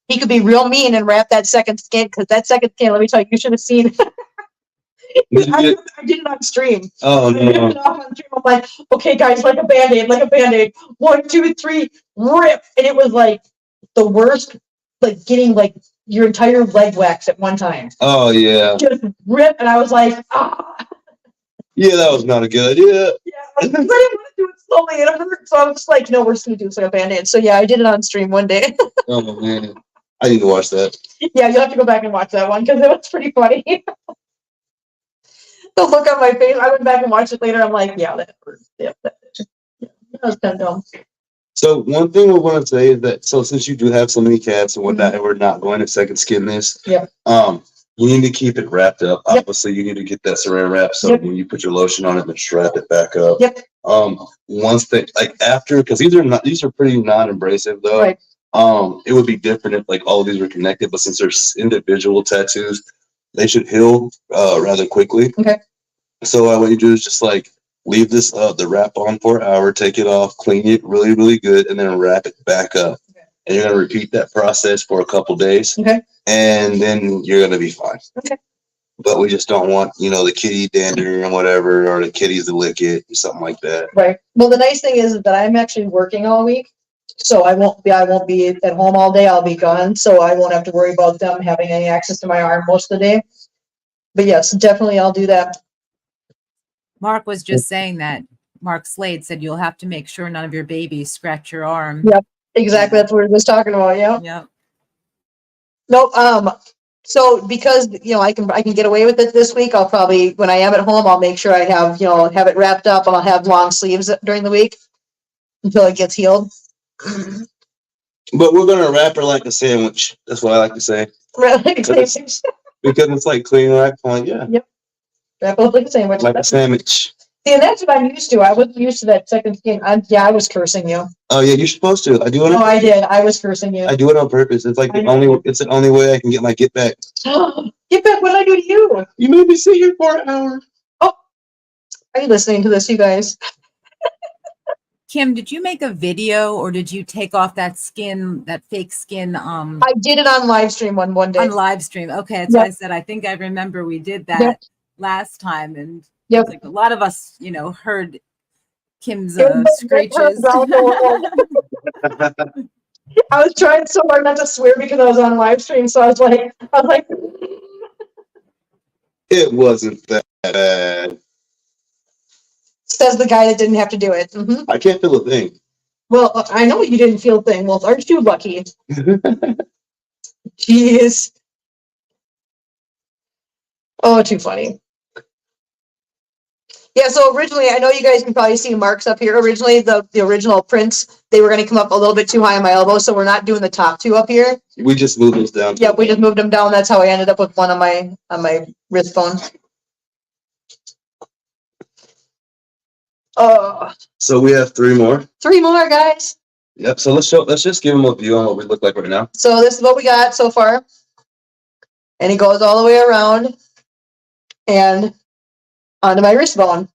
[SPEAKER 1] He could be real mean and wrap that second skin, because that second skin, let me tell you, you should have seen. I did it on stream.
[SPEAKER 4] Oh
[SPEAKER 1] no. I did it on stream. I'm like, okay, guys, like a band-aid. 1, 2, 3, rip. And it was like the worst, like getting like your entire leg waxed at one time.
[SPEAKER 4] Oh yeah.
[SPEAKER 1] Just rip, and I was like, ah.
[SPEAKER 4] Yeah, that was not a good idea.
[SPEAKER 1] Yeah, I didn't want to do it slowly, and it hurt. So I was just like, no, we're just gonna do this like a band-aid. So yeah, I did it on stream one day.
[SPEAKER 4] Oh man, I need to watch that.
[SPEAKER 1] Yeah, you'll have to go back and watch that one because it was pretty funny. The look on my face. I went back and watched it later. I'm like, yeah, that hurt. Yeah, that was kind of dumb.
[SPEAKER 4] So one thing we want to say is that, so since you do have so many cats and whatnot, and we're not going to second skin this, you need to keep it wrapped up.
[SPEAKER 1] Yep.
[SPEAKER 4] Obviously, you need to get that saran wrap, so
[SPEAKER 1] Yep.
[SPEAKER 4] when you put your lotion on it, then just wrap it back up.
[SPEAKER 1] Yep.
[SPEAKER 4] Once they, like after, because these are pretty non-abrasive though.
[SPEAKER 1] Right.
[SPEAKER 4] It would be different if like all of these were connected, but since they're individual tattoos, they should heal rather quickly.
[SPEAKER 1] Okay.
[SPEAKER 4] So what you do is just like leave this the wrap on for an hour, take it off, clean it really, really good, and then wrap it back up.
[SPEAKER 1] Okay.
[SPEAKER 4] And you're gonna repeat that process for a couple days.
[SPEAKER 1] Okay.
[SPEAKER 4] And then you're gonna be fine.
[SPEAKER 1] Okay.
[SPEAKER 4] But we just don't want, the kitty dander and whatever, or the kitties to lick it or something like that.
[SPEAKER 1] Right. Well, the nice thing is that I'm actually working all week, so I won't be at home all day. I'll be gone, so I won't have to worry about them having any access to my arm most of the day. But yes, definitely I'll do that.
[SPEAKER 2] Mark was just saying that. Mark Slade said you'll have to make sure none of your babies scratch your arm.
[SPEAKER 1] Yep. Exactly. That's what we were just talking about. Yeah.
[SPEAKER 2] Yep.
[SPEAKER 1] Nope. So because I can get away with it this week, I'll probably, when I am at home, I'll make sure I have it wrapped up, and I'll have long sleeves during the week until it gets healed.
[SPEAKER 4] But we're gonna wrap her like a sandwich. That's what I like to say.
[SPEAKER 1] Like a
[SPEAKER 4] Because
[SPEAKER 1] sandwich.
[SPEAKER 4] because it's like clean wrap. I'm like, yeah,
[SPEAKER 1] Wrap it up like a sandwich.
[SPEAKER 4] like a sandwich.
[SPEAKER 1] See, and that's what I'm used to. I wasn't used to that second skin. I was cursing you.
[SPEAKER 4] Oh yeah, you're supposed to. I do it.
[SPEAKER 1] Oh, I did. I was cursing you.
[SPEAKER 4] I do it on purpose. It's like
[SPEAKER 1] I
[SPEAKER 4] the
[SPEAKER 1] know.
[SPEAKER 4] only. It's the only way I can get my get back.
[SPEAKER 1] Get back! What did I do to you?
[SPEAKER 4] You made me sit here for an hour.
[SPEAKER 1] Are you listening to this, you guys?
[SPEAKER 2] Kim, did you make a video or did you take off that skin, that fake skin,
[SPEAKER 1] I did it on live stream one day.
[SPEAKER 2] on live stream? Okay, that's
[SPEAKER 1] Yep.
[SPEAKER 2] why I said I think I remember we did that
[SPEAKER 1] Yep.
[SPEAKER 2] last time, and
[SPEAKER 1] Yep.
[SPEAKER 2] it's like a lot of us, you know, heard Kim's
[SPEAKER 1] It was
[SPEAKER 2] screeches.
[SPEAKER 1] around the world. I was trying so hard not to swear because I was on live stream, so I was like,
[SPEAKER 4] It wasn't that bad.
[SPEAKER 1] says the guy that didn't have to do it. Mhm.
[SPEAKER 4] I can't feel a thing.
[SPEAKER 1] Well, I know you didn't feel a thing. Well, aren't you lucky? Jeez. Oh, too funny. Yeah, so originally, I know you guys can probably see marks up here. Originally, the original prints, they were going to come up a little bit too high on my elbow, so we're not doing the top two up here.
[SPEAKER 4] We just moved those down.
[SPEAKER 1] Yep, we just moved them down. That's how I ended up with one on my wrist bone. Oh,
[SPEAKER 4] So we have 3 more.
[SPEAKER 1] 3 more, guys.
[SPEAKER 4] Yep. So let's just give them a view on what we look like right now.
[SPEAKER 1] So this is what we got so far. And it goes all the way around and onto my wrist bone.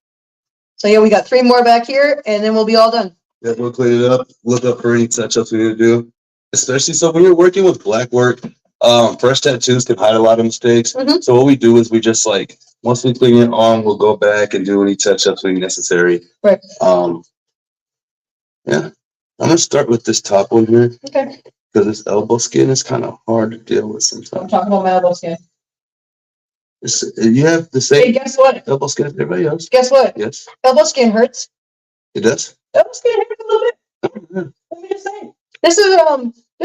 [SPEAKER 1] So yeah, we got 3 more back here, and then we'll be all done.
[SPEAKER 4] Yep, we'll clean it up. Look up for any touch-ups we need to do. Especially so when you're working with black work, fresh tattoos can hide a lot of mistakes.
[SPEAKER 1] Mhm.
[SPEAKER 4] So what we do is we just like once we clean it on, we'll go back and do any touch-ups when necessary.
[SPEAKER 1] Right.
[SPEAKER 4] Yeah. I'm gonna start with this top one here
[SPEAKER 1] Okay.
[SPEAKER 4] because this elbow skin is kind of hard to deal with
[SPEAKER 1] I'm
[SPEAKER 4] sometimes.
[SPEAKER 1] talking about my elbow skin.
[SPEAKER 4] You have the
[SPEAKER 1] Hey,
[SPEAKER 4] same
[SPEAKER 1] guess what?
[SPEAKER 4] elbow skin as everybody else.
[SPEAKER 1] Guess what?
[SPEAKER 4] Yes,
[SPEAKER 1] Elbow skin hurts.
[SPEAKER 4] it does.
[SPEAKER 1] Elbow skin hurts a little bit. Let me just say. This is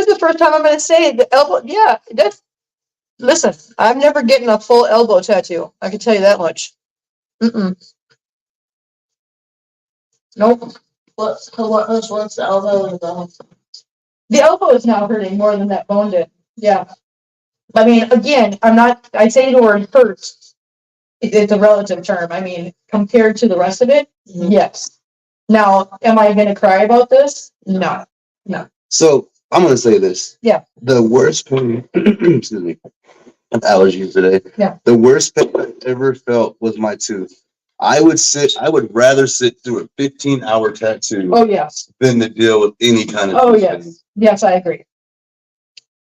[SPEAKER 1] the first time I'm gonna say the elbow. Yeah, it does. Listen, I'm never getting a full elbow tattoo. I can tell you that much. Nope.
[SPEAKER 5] What's the elbow and the
[SPEAKER 1] The elbow is now hurting more than that bone did. Yeah. I mean, again, I say the word hurts. It's a relative term. I mean, compared to the rest of it, yes. Now, am I going to cry about this? No.
[SPEAKER 4] So I'm gonna say this.
[SPEAKER 1] Yeah.
[SPEAKER 4] The worst pain. Excuse me. I have allergies today.
[SPEAKER 1] Yeah.
[SPEAKER 4] The worst pain I ever felt was my tooth. I would rather sit through a 15-hour tattoo
[SPEAKER 1] Oh, yes.
[SPEAKER 4] than to deal with any kind of
[SPEAKER 1] Oh,
[SPEAKER 4] tooth
[SPEAKER 1] yes.
[SPEAKER 4] pain.
[SPEAKER 1] Yes, I agree.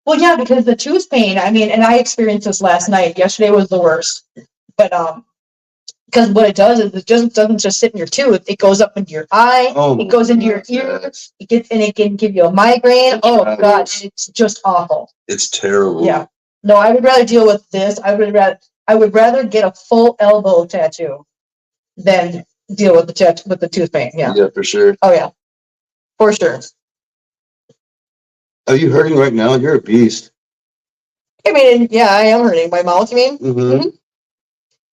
[SPEAKER 1] Well, yeah, because the tooth pain, I mean, and I experienced this last night. Yesterday was the worst. But, because what it does is it just doesn't just sit in your tooth. It goes up into your eye.
[SPEAKER 4] Oh,
[SPEAKER 1] It goes into your ear.
[SPEAKER 4] yes.
[SPEAKER 1] It can give you a migraine. Oh, God. It's just awful.
[SPEAKER 4] It's terrible.
[SPEAKER 1] Yeah. No, I would rather deal with this. I would rather get a full elbow tattoo than deal with the tooth pain. Yeah.
[SPEAKER 4] Yeah, for sure.
[SPEAKER 1] Oh yeah. For sure.
[SPEAKER 4] Are you hurting right now? You're a beast.
[SPEAKER 1] I mean, yeah, I am hurting my mouth, you mean?
[SPEAKER 4] Mm-hmm.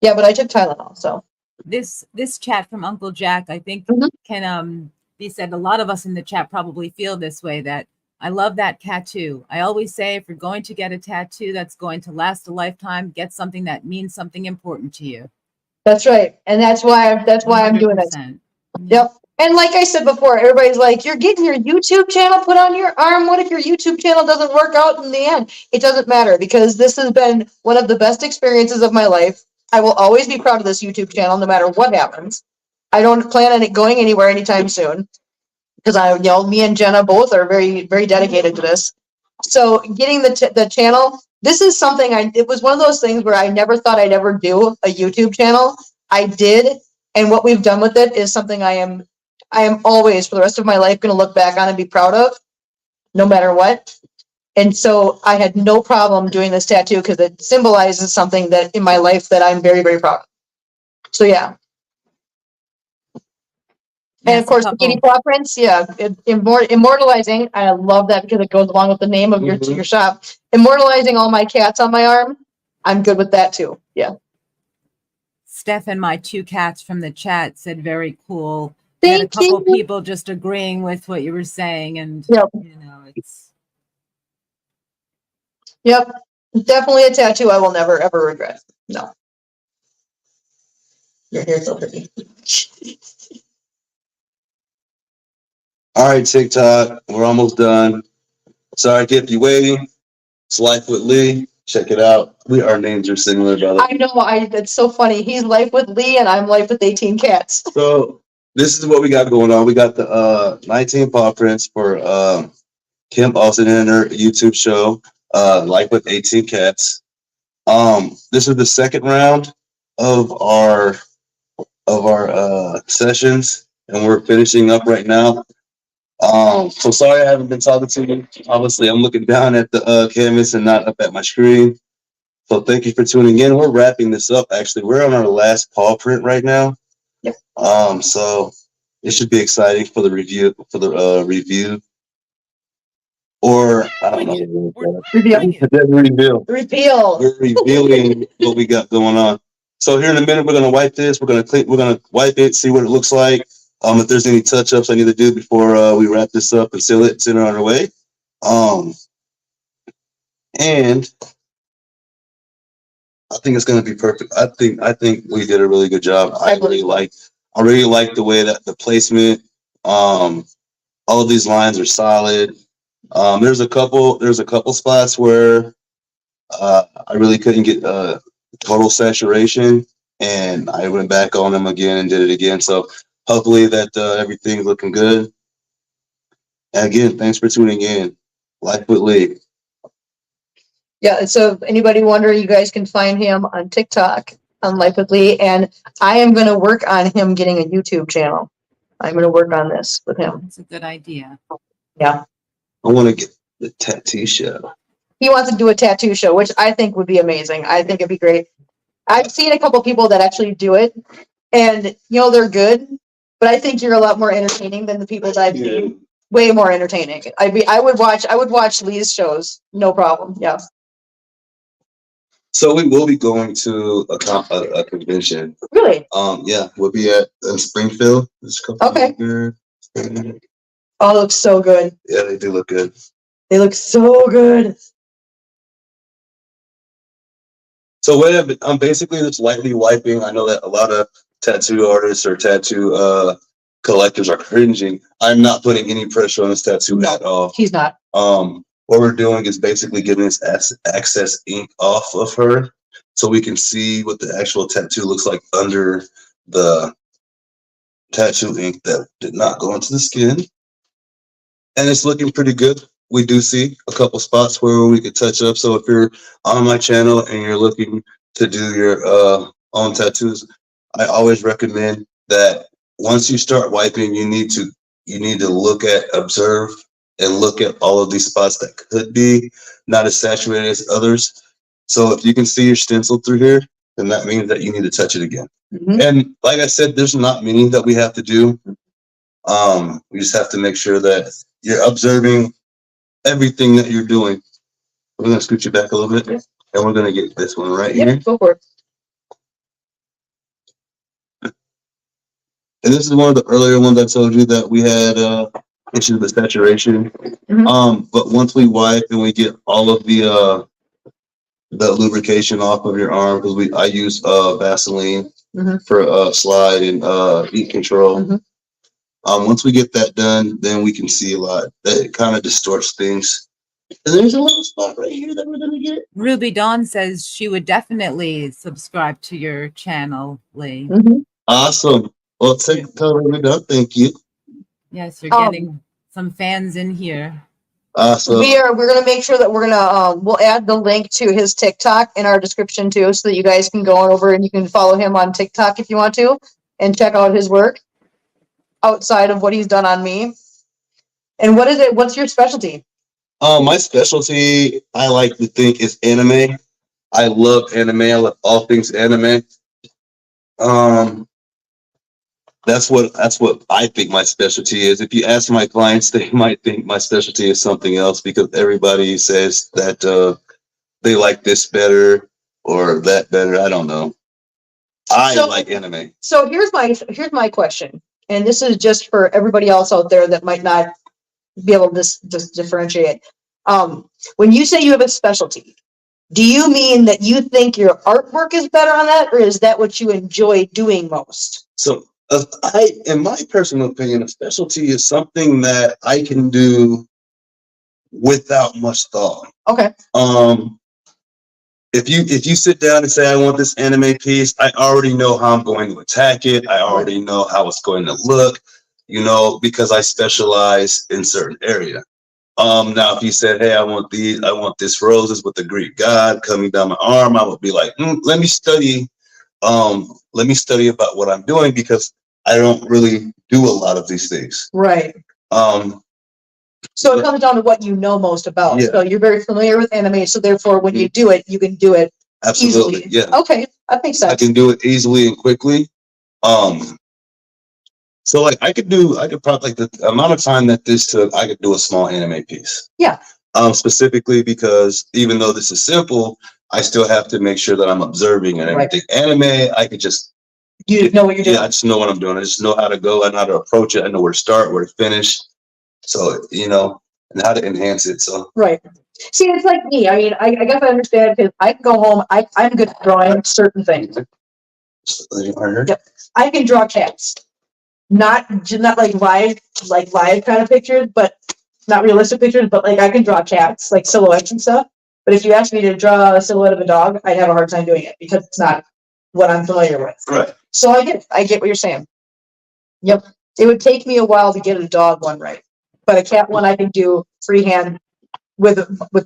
[SPEAKER 1] Yeah, but I took Tylenol, so.
[SPEAKER 2] This chat from Uncle Jack, I think,
[SPEAKER 1] Mhm.
[SPEAKER 2] can be said. A lot of us in the chat probably feel this way. That I love that tattoo. I always say, if you're going to get a tattoo that's going to last a lifetime, get something that means something important to you.
[SPEAKER 1] That's right, and that's why I'm doing it.
[SPEAKER 2] 100%.
[SPEAKER 1] Yep. And like I said before, everybody's like, you're getting your YouTube channel put on your arm. What if your YouTube channel doesn't work out in the end? It doesn't matter, because this has been one of the best experiences of my life. I will always be proud of this YouTube channel, no matter what happens. I don't plan on it going anywhere anytime soon, because me and Jenna both are very, very dedicated to this. So getting the channel, this is something it was one of those things where I never thought I'd ever do a YouTube channel. I did. And what we've done with it is something I am always, for the rest of my life, going to look back on and be proud of, no matter what. And so I had no problem doing this tattoo because it symbolizes something that in my life that I'm very, very proud of. So yeah. And of course, the kitty paw prints, yeah, immortalizing. I love that because it goes along with the name of your shop. Immortalizing all my cats on my arm. I'm good with that too. Yeah.
[SPEAKER 2] Steph and my 2 cats from the chat said very cool.
[SPEAKER 1] Thank
[SPEAKER 2] Had a couple
[SPEAKER 1] you.
[SPEAKER 2] people just agreeing with what you were saying, and
[SPEAKER 1] Yep.
[SPEAKER 2] you know, it's
[SPEAKER 1] Yep. Definitely a tattoo I will never, ever regret. No. Your hair's so pretty.
[SPEAKER 4] All right, TikTok, we're almost done. Sorry to keep you waiting. It's Life with Lee. Check it out. Our names are similar, by the way.
[SPEAKER 1] I know, it's so funny. He's Life with Lee and I'm Life with 18 Cats.
[SPEAKER 4] So this is what we got going on. We got the 19 paw prints for Kim Austin and her YouTube show, Life with 18 Cats. This is the second round of our sessions, and we're finishing up right now. So sorry I haven't been talking to you. Obviously, I'm looking down at the canvas and not up at my screen. So thank you for tuning in. We're wrapping this up. Actually, we're on our last paw print right now.
[SPEAKER 1] Yep.
[SPEAKER 4] So it should be exciting for the review. Or I don't know. Reveal. We're revealing what we got going on. So here in a minute, we're gonna wipe this. We're gonna wipe it, see what it looks like. If there's any touch-ups I need to do before we wrap this up and seal it, send it on our way. And I think it's gonna be perfect. I think we did a really good job. I really like the way that the placement. All of these lines are solid. There's a couple spots where I really couldn't get total saturation, and I went back on them again and did it again. So hopefully that everything's looking good. And again, thanks for tuning in. Life with Lee.
[SPEAKER 1] Yeah, so if anybody wondering, you guys can find him on TikTok on Life with Lee, and I am going to work on him getting a YouTube channel. I'm going to work on this with him.
[SPEAKER 2] That's a good idea.
[SPEAKER 1] Yeah.
[SPEAKER 4] I want to get the tattoo show.
[SPEAKER 1] He wants to do a tattoo show, which I think would be amazing. I think it'd be great. I've seen a couple people that actually do it, and they're good, but I think you're a lot more entertaining than the people that I've seen. Way more entertaining. I would watch Lee's shows, no problem. Yeah.
[SPEAKER 4] So we will be going to a convention.
[SPEAKER 1] Really?
[SPEAKER 4] Yeah, we'll be in Springfield.
[SPEAKER 1] Okay. Oh, it looks so good.
[SPEAKER 4] Yeah, they do look good.
[SPEAKER 1] They look so good.
[SPEAKER 4] So I'm basically just lightly wiping. I know that a lot of tattoo artists or tattoo collectors are cringing. I'm not putting any pressure on this tattoo at all.
[SPEAKER 1] He's not.
[SPEAKER 4] What we're doing is basically getting this excess ink off of her so we can see what the actual tattoo looks like under the tattoo ink that did not go into the skin. And it's looking pretty good. We do see a couple spots where we could touch up. So if you're on my channel and you're looking to do your own tattoos, I always recommend that once you start wiping, you need to observe and look at all of these spots that could be not as saturated as others. So if you can see your stencil through here, then that means that you need to touch it again.
[SPEAKER 1] Mm-hmm.
[SPEAKER 4] And like I said, there's not many that we have to do. We just have to make sure that you're observing everything that you're doing. We're going to scoot you back a little bit, and we're going to get this one right here.
[SPEAKER 1] Go for it.
[SPEAKER 4] And this is one of the earlier ones I told you that we had issues with saturation.
[SPEAKER 1] Mm-hmm.
[SPEAKER 4] But once we wipe and we get all of the lubrication off of your arm, because I use Vaseline for slide and heat control.
[SPEAKER 1] Mm-hmm.
[SPEAKER 4] Once we get that done, then we can see a lot. That kind of distorts things. And there's a little spot right here that we're gonna get.
[SPEAKER 2] Ruby Dawn says she would definitely subscribe to your channel, Lee.
[SPEAKER 1] Mm-hmm.
[SPEAKER 4] Awesome. Well, tell Ruby Dawn, thank you.
[SPEAKER 2] Yes, you're getting some fans in here.
[SPEAKER 4] Awesome.
[SPEAKER 1] We're gonna make sure that we'll add the link to his TikTok in our description too, so that you guys can go on over and you can follow him on TikTok if you want to, and check out his work outside of what he's done on me. And what is it? What's your specialty?
[SPEAKER 4] My specialty, I like to think, is anime. I love anime. I love all things anime. That's what I think my specialty is. If you ask my clients, they might think my specialty is something else because everybody says that they like this better or that better. I don't know. I like anime.
[SPEAKER 1] So here's my question, and this is just for everybody else out there that might not be able to just differentiate. When you say you have a specialty, do you mean that you think your artwork is better on that, or is that what you enjoy doing most?
[SPEAKER 4] So, in my personal opinion, a specialty is something that I can do without much thought.
[SPEAKER 1] Okay.
[SPEAKER 4] If you sit down and say, I want this anime piece, I already know how I'm going to attack it. I already know how it's going to look, because I specialize in certain area. Now if you said, hey, I want this roses with the Greek god coming down my arm, I would be like, let me study about what I'm doing, because I don't really do a lot of these things.
[SPEAKER 1] Right. So it comes down to what you know most about.
[SPEAKER 4] Yeah.
[SPEAKER 1] So you're very familiar with anime, so therefore when you do it, you can do it
[SPEAKER 4] Absolutely.
[SPEAKER 1] easily.
[SPEAKER 4] Yeah.
[SPEAKER 1] Okay, that makes sense.
[SPEAKER 4] I can do it easily and quickly. So like I could probably, like, the amount of time that this took, I could do a small anime piece.
[SPEAKER 1] Yeah.
[SPEAKER 4] Specifically because even though this is simple, I still have to make sure that I'm observing and everything. Anime, I could just
[SPEAKER 1] know what you're doing.
[SPEAKER 4] Yeah, I just know what I'm doing. I just know how to go. I know how to approach it. I know where to start, where to finish. So, and how to enhance it. So
[SPEAKER 1] Right. See, it's like me. I mean, I guess I understand, because I can go home. I'm good at drawing certain things. Yep. I can draw cats. Not like live kind of pictures, but not realistic pictures, but like I can draw cats, like silhouettes and stuff. But if you asked me to draw a silhouette of a dog, I'd have a hard time doing it, because it's not what I'm familiar with.
[SPEAKER 4] Right.
[SPEAKER 1] So I get what you're saying. Yep. It would take me a while to get a dog one right, but a cat one I can do freehand with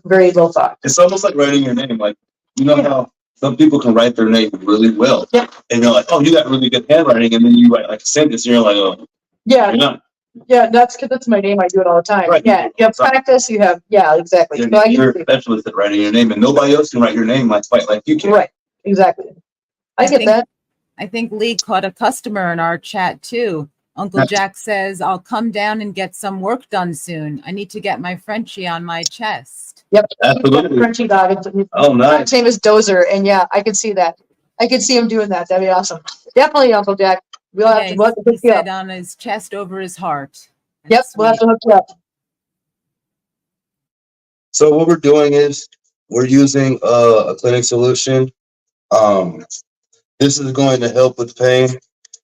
[SPEAKER 1] very little thought.
[SPEAKER 4] It's almost like writing your name. Like, how some people can write their name really well.
[SPEAKER 1] Yeah.
[SPEAKER 4] And you're like, oh, you got really good handwriting. And then you write like a sentence and you're like, oh,
[SPEAKER 1] Yeah.
[SPEAKER 4] you're not.
[SPEAKER 1] Yeah, that's because that's my name. I do it all the time.
[SPEAKER 4] Right.
[SPEAKER 1] Yeah. You have practice. You have, exactly.
[SPEAKER 4] You're a specialist at writing your name, and nobody else can write your name quite like you can.
[SPEAKER 1] Right. Exactly. I get that.
[SPEAKER 2] I think Lee caught a customer in our chat too. Uncle Jack says, I'll come down and get some work done soon. I need to get my Frenchie on my chest.
[SPEAKER 1] Yep.
[SPEAKER 4] Absolutely.
[SPEAKER 1] Frenchie dog.
[SPEAKER 4] Oh, nice.
[SPEAKER 1] His name is Dozer, and I could see that. I could see him doing that. That'd be awesome. Definitely, Uncle Jack. We'll have to hook
[SPEAKER 2] He
[SPEAKER 1] you
[SPEAKER 2] said
[SPEAKER 1] up.
[SPEAKER 2] on his chest over his heart.
[SPEAKER 1] Yep, we'll have to hook you up.
[SPEAKER 4] So what we're doing is we're using a clinic solution. This is going to help with pain.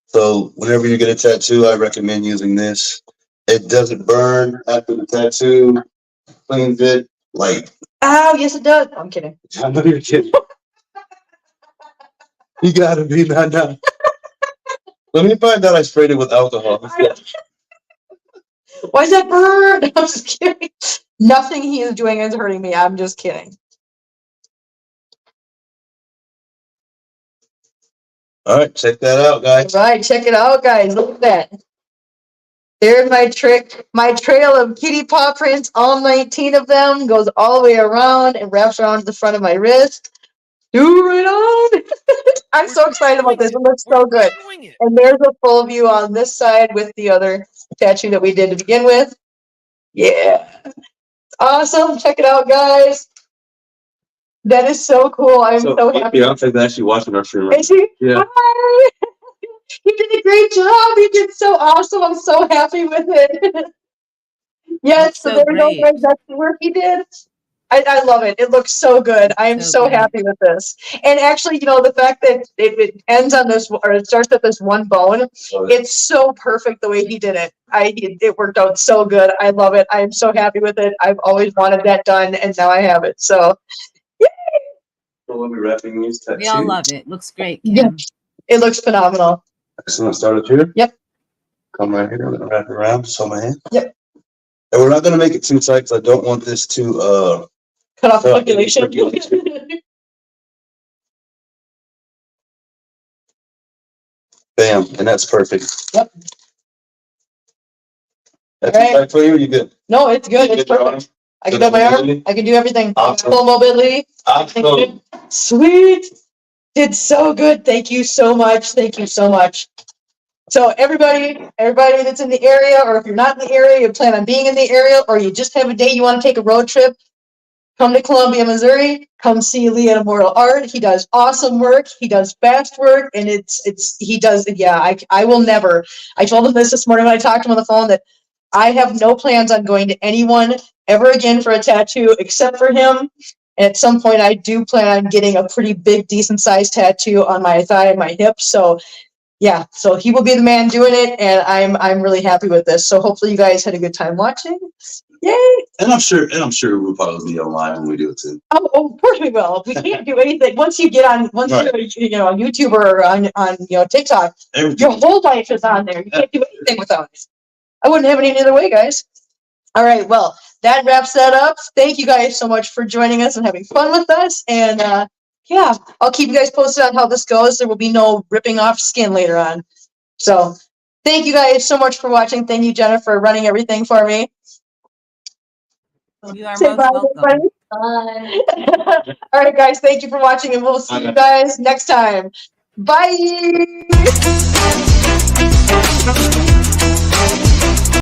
[SPEAKER 4] So whenever you get a tattoo, I recommend using this. It doesn't burn after the tattoo. Cleans it. Like,
[SPEAKER 1] Oh, yes, it does. I'm kidding.
[SPEAKER 4] I know you're kidding. You gotta be not now. Let me find out I sprayed it with alcohol.
[SPEAKER 1] Why is that burn? I'm just kidding. Nothing he is doing is hurting me. I'm just kidding.
[SPEAKER 4] All right, check that out, guys.
[SPEAKER 1] All right, check it out, guys. Look at that. There's my trail of kitty paw prints, all 19 of them, goes all the way around and wraps around the front of my wrist. Do right on. I'm so excited about this. It looks so good. And there's a full view on this side with the other tattoo that we did to begin with. Yeah. Awesome. Check it out, guys. That is so cool. I'm so happy.
[SPEAKER 4] Beyonce's actually watching our stream right
[SPEAKER 1] Is he?
[SPEAKER 4] Yeah.
[SPEAKER 1] Hi. He did a great job. He did so awesome. I'm so happy with it. Yes, so there we go, guys. That's the work he did. I love it. It looks so good. I am so happy with this. And actually, the fact that it ends on this, or it starts at this one bone, it's so perfect the way he did it. It worked out so good. I love it. I'm so happy with it. I've always wanted that done, and now I have it. So, yay!
[SPEAKER 4] So we'll be wrapping these tattoos.
[SPEAKER 2] We all love it. Looks great, Kim.
[SPEAKER 1] Yeah, it looks phenomenal.
[SPEAKER 4] So I'm gonna start up here.
[SPEAKER 1] Yep.
[SPEAKER 4] Come right here. We're gonna wrap it around. Just hold my hand.
[SPEAKER 1] Yep.
[SPEAKER 4] And we're not gonna make it too tight because I don't want this to
[SPEAKER 1] cut off circulation.
[SPEAKER 4] Bam, and that's perfect.
[SPEAKER 1] Yep.
[SPEAKER 4] That's
[SPEAKER 1] right.
[SPEAKER 4] tight for you. Or you good?
[SPEAKER 1] No, it's good. It's perfect. I can do my arm. I can do everything.
[SPEAKER 4] Awesome.
[SPEAKER 1] Full mobility.
[SPEAKER 4] Awesome.
[SPEAKER 1] Sweet. Did so good. Thank you so much. Thank you so much. So everybody that's in the area, or if you're not in the area, you plan on being in the area, or you just have a day you want to take a road trip, come to Columbia, Missouri. Come see Lee at Immortal Art. He does awesome work. He does fast work, and he does. Yeah, I will never. I told him this morning when I talked to him on the phone that I have no plans on going to anyone ever again for a tattoo except for him. And at some point, I do plan on getting a pretty big, decent sized tattoo on my thigh and my hip. So yeah, so he will be the man doing it, and I'm really happy with this. So hopefully you guys had a good time watching. Yay!
[SPEAKER 4] And I'm sure we'll probably be online when we do it too.
[SPEAKER 1] Oh, of course we will. We can't do anything once you get on. Once
[SPEAKER 4] Right.
[SPEAKER 1] you're on YouTube or on TikTok.
[SPEAKER 4] Everything.
[SPEAKER 1] Your whole life is on there. You can't do anything without it. I wouldn't have it any other way, guys. All right, well, that wraps that up. Thank you guys so much for joining us and having fun with us. And yeah, I'll keep you guys posted on how this goes. There will be no ripping off skin later on. So thank you guys so much for watching. Thank you, Jenna, for running everything for me.
[SPEAKER 2] You are
[SPEAKER 1] Say
[SPEAKER 2] most
[SPEAKER 1] bye,
[SPEAKER 2] welcome.
[SPEAKER 1] everybody.
[SPEAKER 5] Bye.
[SPEAKER 1] All right, guys, thank you for watching, and we'll see you guys next time. Bye.